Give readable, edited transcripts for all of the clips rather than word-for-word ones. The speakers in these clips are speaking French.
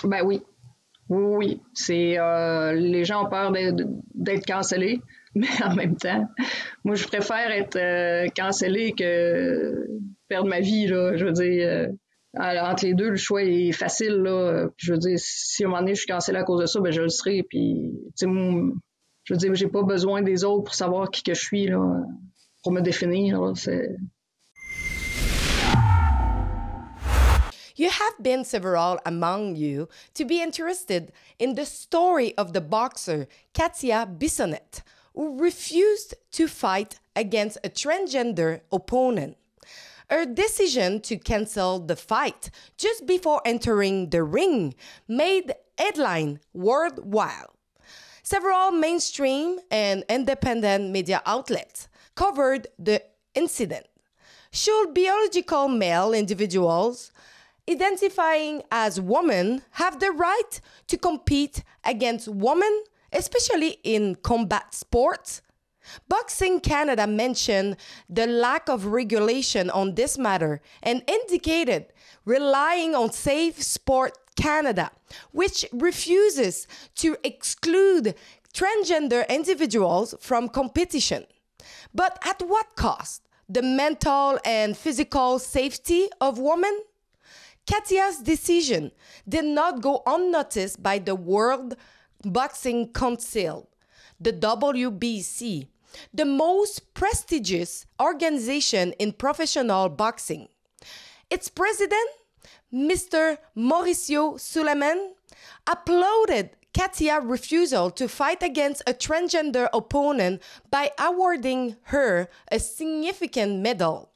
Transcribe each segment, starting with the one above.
Ben oui, oui, oui. C'est les gens ont peur d'être cancellés, mais en même temps, moi je préfère être cancellé que perdre ma vie là. Je veux dire, entre les deux, le choix est facile là. Puis je veux dire, si à un moment donné je suis cancellé à cause de ça, ben je le serai. Puis tu sais, moi, je veux dire, j'ai pas besoin des autres pour savoir qui que je suis là, pour me définir. Là. C'est You have been several among you to be interested in the story of the boxer Katia Bissonnette, who refused to fight against a transgender opponent. Her decision to cancel the fight just before entering the ring made headline worldwide. Several mainstream and independent media outlets covered the incident. Should biological male individuals identifying as women have the right to compete against women, especially in combat sports? Boxing Canada mentioned the lack of regulation on this matter and indicated relying on Safe Sport Canada, which refuses to exclude transgender individuals from competition. But at what cost? The mental and physical safety of women? Katia's decision did not go unnoticed by the World Boxing Council, the WBC, the most prestigious organization in professional boxing. Its president, Mr. Mauricio Suleiman, applauded Katia's refusal to fight against a transgender opponent by awarding her a significant medal.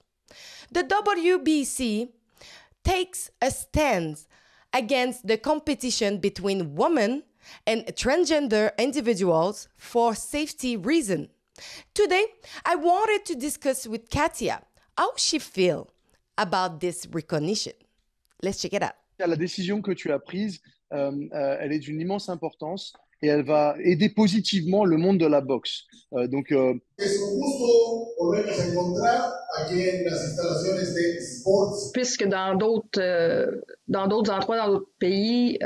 The WBC takes a stance against the competition between women and transgender individuals for safety reasons. Today, I wanted to discuss with Katia how she feels about this recognition. Let's check it out. La décision que tu as prise, elle est d'une immense importance et elle va aider positivement le monde de la boxe. Es un gusto volvernos a encontrar aquí en las instalaciones de Sports. Puisque dans d'autres endroits, dans d'autres pays,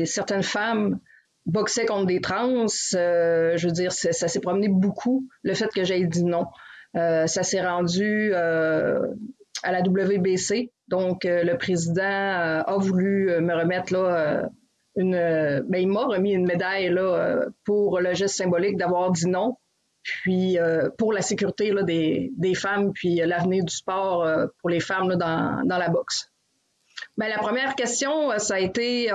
certaines femmes boxaient contre des trans, je veux dire, ça s'est promené beaucoup, le fait que j'aie dit non. Ça s'est rendu à la WBC. Donc, le président a voulu me remettre là il m'a remis une médaille là pour le geste symbolique d'avoir dit non, puis pour la sécurité là, des femmes, puis l'avenir du sport pour les femmes là, dans la boxe. La première question, ça a été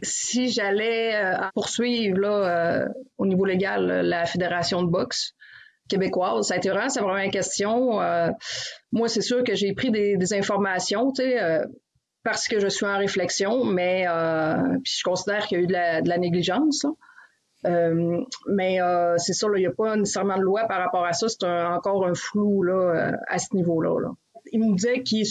si j'allais poursuivre là, au niveau légal la Fédération de boxe québécoise. Ça a été vraiment sa première question. Moi, c'est sûr que j'ai pris des informations, tu sais, parce que je suis en réflexion, mais puis je considère qu'il y a eu de la négligence. Mais c'est ça, il n'y a pas nécessairement de loi par rapport à ça. C'est encore un flou là, à ce niveau-là. Là. Il me disait qu'il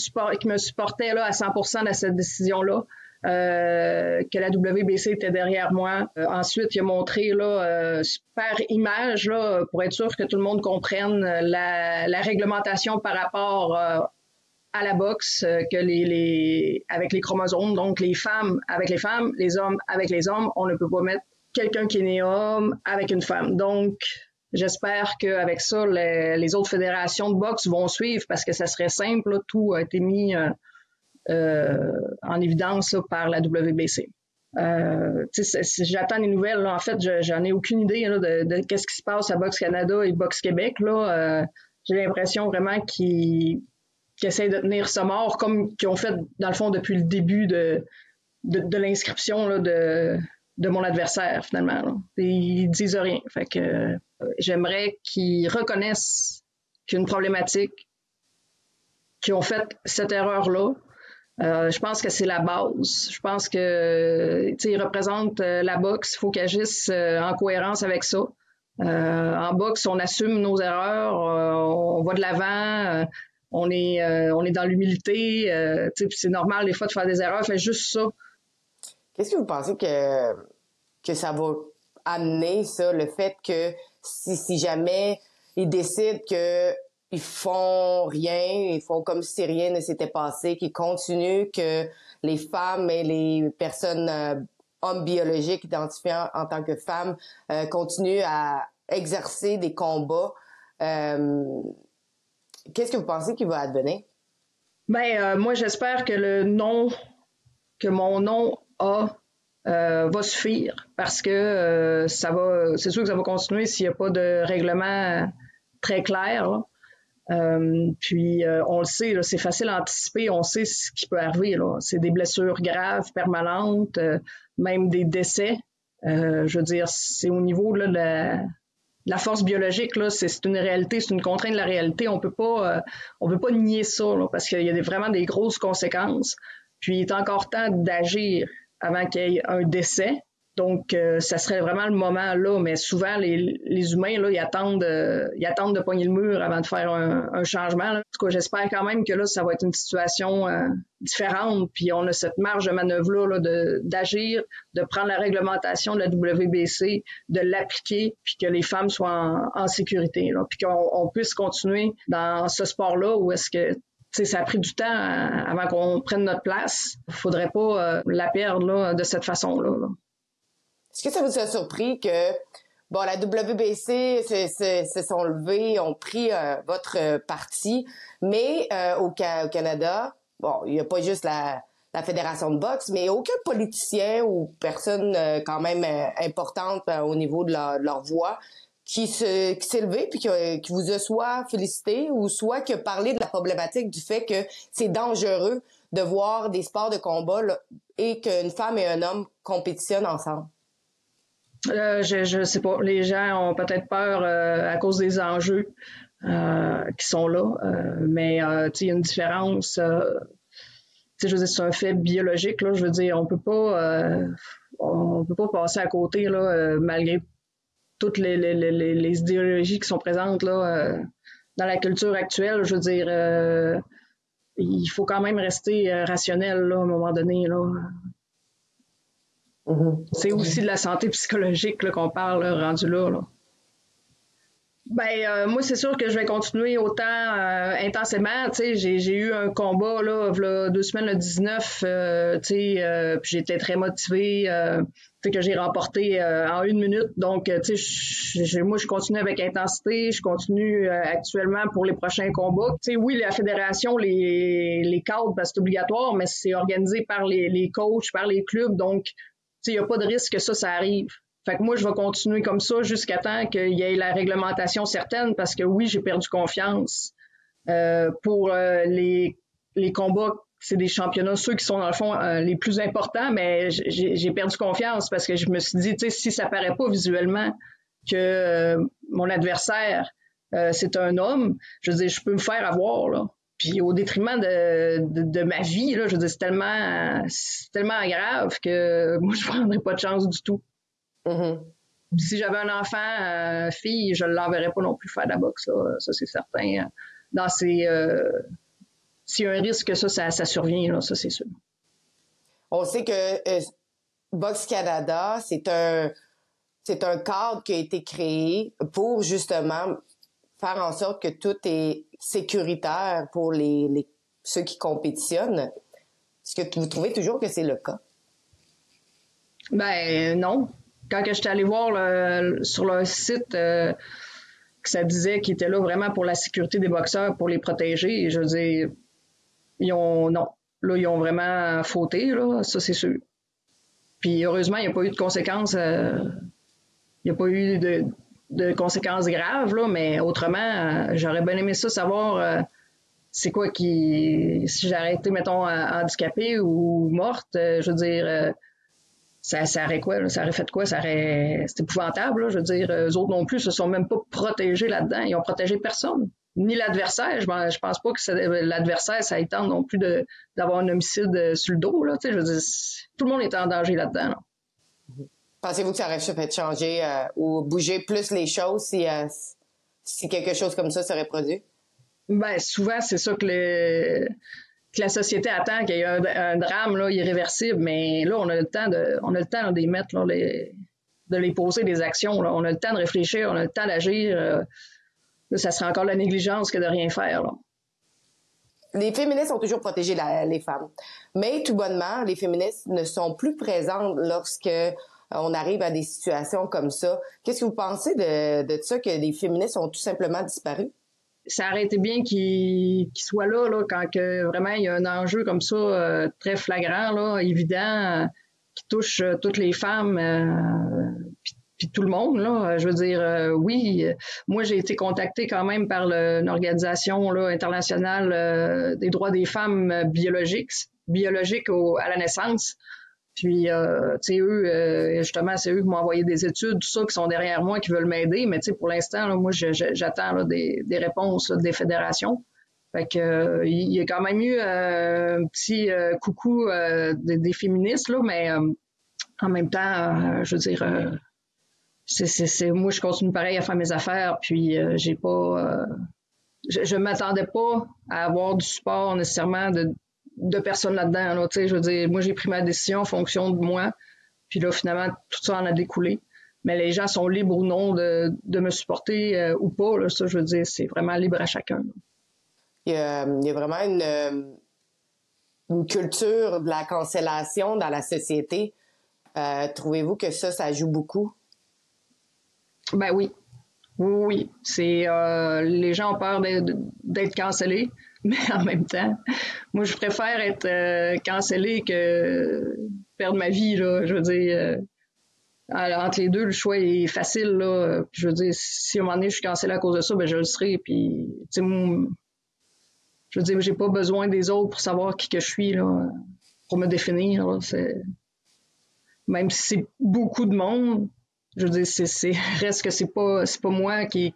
me supportait là, à 100% dans cette décision-là. Que la WBC était derrière moi. Ensuite, il a montré là, super image là, pour être sûr que tout le monde comprenne la réglementation par rapport à la boxe, que avec les chromosomes, donc les femmes avec les femmes, les hommes avec les hommes, on ne peut pas mettre quelqu'un qui est né homme avec une femme. Donc, j'espère qu'avec ça, les autres fédérations de boxe vont suivre parce que ça serait simple, là, tout a été mis en évidence là, par la WBC. J'attends des nouvelles. Là. En fait, j'en ai aucune idée là, de qu'est-ce qui se passe à Boxe Canada et Boxe Québec. Là. J'ai l'impression vraiment qu'ils essayent de tenir ça mort, comme qu'ils ont fait, dans le fond, depuis le début de l'inscription là, de mon adversaire, finalement. Là. Et ils disent rien. Fait que j'aimerais qu'ils reconnaissent qu'il y a une problématique, qu'ils ont fait cette erreur-là. Je pense que c'est la base. Je pense que ils représentent la boxe. Il faut qu'ils agissent en cohérence avec ça. En boxe, on assume nos erreurs, on va de l'avant, on est dans l'humilité. C'est normal des fois de faire des erreurs. Fait juste ça. Qu'est-ce que vous pensez que ça va amener, ça, le fait que si jamais ils décident que ils font rien, ils font comme si rien ne s'était passé, qu'ils continuent, que les femmes et les personnes hommes biologiques identifiant en tant que femmes continuent à exercer des combats. Qu'est-ce que vous pensez qu'il va advenir? Moi, j'espère que mon nom va suffire parce que c'est sûr que ça va continuer s'il n'y a pas de règlement très clair. Puis on le sait, là, c'est facile à anticiper, on sait ce qui peut arriver. Là. C'est des blessures graves, permanentes, même des décès. Je veux dire, c'est au niveau là, de la force biologique, là, c'est une réalité, c'est une contrainte de la réalité. On peut pas nier ça, là, parce qu'il y a vraiment des grosses conséquences. Puis il est encore temps d'agir avant qu'il y ait un décès. Donc, ça serait vraiment le moment là, mais souvent, les humains, là, ils attendent de pogner le mur avant de faire un changement. Là. En tout cas, j'espère quand même que là, ça va être une situation différente, puis on a cette marge de manœuvre là, d'agir, de prendre la réglementation de la WBC, de l'appliquer, puis que les femmes soient en sécurité, là, puis qu'on puisse continuer dans ce sport-là où est-ce que ça a pris du temps avant qu'on prenne notre place. Il faudrait pas la perdre là, de cette façon-là. Là. Est-ce que ça vous a surpris que la WBC se sont levés, ont pris votre parti, mais au Canada, il n'y a pas juste la fédération de boxe, mais aucun politicien ou personne quand même importante au niveau de leur voix qui s'est levé puis qui vous a soit félicité ou soit qui a parlé de la problématique du fait que c'est dangereux de voir des sports de combat là, et qu'une femme et un homme compétitionnent ensemble. Je sais pas. Les gens ont peut-être peur à cause des enjeux qui sont là. Mais il y a une différence. Je veux dire, c'est un fait biologique. Là, je veux dire, on peut pas passer à côté là, malgré toutes les idéologies qui sont présentes là dans la culture actuelle. Je veux dire, il faut quand même rester rationnel là, à un moment donné là. C'est aussi de la santé psychologique là, qu'on parle là, rendu là. Moi, c'est sûr que je vais continuer autant intensément. J'ai eu un combat là, 2 semaines, le 19, puis j'étais très motivée, que j'ai remporté en 1 minute. Donc, moi, je continue avec intensité. Je continue actuellement pour les prochains combats. Oui, la fédération, les cadres, parce que c'est obligatoire, mais c'est organisé par les coachs, par les clubs. Donc, il n'y a pas de risque que ça arrive. Fait que moi, je vais continuer comme ça jusqu'à temps qu'il y ait la réglementation certaine parce que oui, j'ai perdu confiance. Pour les combats, c'est des championnats, ceux qui sont dans le fond les plus importants, mais j'ai perdu confiance parce que je me suis dit, si ça paraît pas visuellement que mon adversaire, c'est un homme, je veux dire, je peux me faire avoir, là. Puis au détriment de ma vie, là, je veux dire, c'est tellement grave que moi, je ne prendrais pas de chance du tout. Mm-hmm. Si j'avais un enfant, fille, je ne l'enverrais pas non plus faire de la boxe, là. Ça, c'est certain. S'il y a un risque que ça survient, là, ça, c'est sûr. On sait que Boxe Canada, c'est un cadre qui a été créé pour justement faire en sorte que tout est sécuritaire pour ceux qui compétitionnent. Est-ce que vous trouvez toujours que c'est le cas? Non. Quand je suis allée voir sur leur site que ça disait qu'ils étaient là vraiment pour la sécurité des boxeurs, pour les protéger, je veux dire, ils ont vraiment fauté, là, ça c'est sûr. Puis heureusement, il n'y a pas eu de conséquences, il n'y a pas eu de conséquences graves, là, mais autrement, j'aurais bien aimé ça savoir c'est quoi si j'aurais été, mettons, handicapée ou morte, je veux dire, ça aurait quoi, là? Ça aurait fait quoi? C'est épouvantable, là, je veux dire, eux autres non plus se sont même pas protégés là-dedans, ils ont protégé personne, ni l'adversaire, je pense pas que l'adversaire, ça ait tente non plus d'avoir un homicide sur le dos, là, tu sais, je veux dire, tout le monde est en danger là-dedans, là. Pensez-vous que ça aurait fait changer ou bouger plus les choses si quelque chose comme ça serait produit? Souvent, c'est ça que la société attend, qu'il y ait un drame là, irréversible, mais là, on a le temps d'y mettre, là, de les poser des actions. Là. On a le temps de réfléchir, on a le temps d'agir. là, ça serait encore la négligence que de rien faire, là. Les féministes ont toujours protégé les femmes. Mais tout bonnement, les féministes ne sont plus présentes lorsque on arrive à des situations comme ça. Qu'est-ce que vous pensez de ça, que les féministes ont tout simplement disparu? Ça aurait été bien qu'ils soient là, quand que vraiment il y a un enjeu comme ça, très flagrant, là, évident, qui touche toutes les femmes, puis tout le monde, là. Je veux dire, oui, moi j'ai été contactée quand même par une organisation là, internationale des droits des femmes biologiques à la naissance. Puis, tu sais, eux, justement, c'est eux qui m'ont envoyé des études, tout ça, qui sont derrière moi, qui veulent m'aider. Mais tu sais, pour l'instant, là, moi, j'attends là, des réponses là, des fédérations. Fait que, il y a quand même eu un petit coucou des féministes, là, mais en même temps, je veux dire, moi, je continue pareil à faire mes affaires, puis j'ai pas, je m'attendais pas à avoir du support nécessairement de personnes là-dedans. Là, je veux dire, moi, j'ai pris ma décision en fonction de moi. Puis là, finalement, tout ça en a découlé. Mais les gens sont libres ou non de me supporter ou pas. Là, ça, je veux dire, c'est vraiment libre à chacun. Il y a vraiment une culture de la cancellation dans la société. Trouvez-vous que ça joue beaucoup? Ben oui. Oui. C'est les gens ont peur d'être cancellés. Mais en même temps, moi, je préfère être cancellée que perdre ma vie, là. Je veux dire, entre les deux, le choix est facile, là. Puis, je veux dire, si à un moment donné, je suis cancellée à cause de ça, ben je le serai. Puis, tu sais, moi, je veux dire, j'ai pas besoin des autres pour savoir qui que je suis, là, pour me définir, là. Même si c'est beaucoup de monde, je veux dire, reste que c'est pas moi qui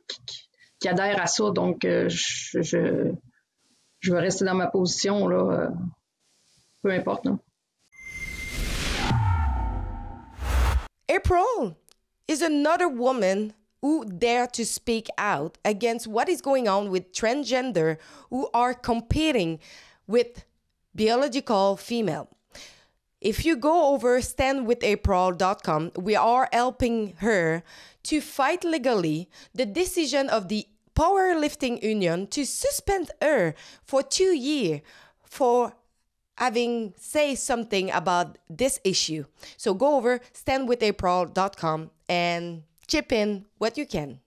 adhère à ça. Donc, je vais rester dans ma position, là, peu importe. Là. April is another woman who dared to speak out against what is going on with transgender who are competing with biological female. If you go over standwithapril.com, we are helping her to fight legally the decision of the Powerlifting Union to suspend her for 2 years for having say something about this issue. So go over standwithapril.com and chip in what you can.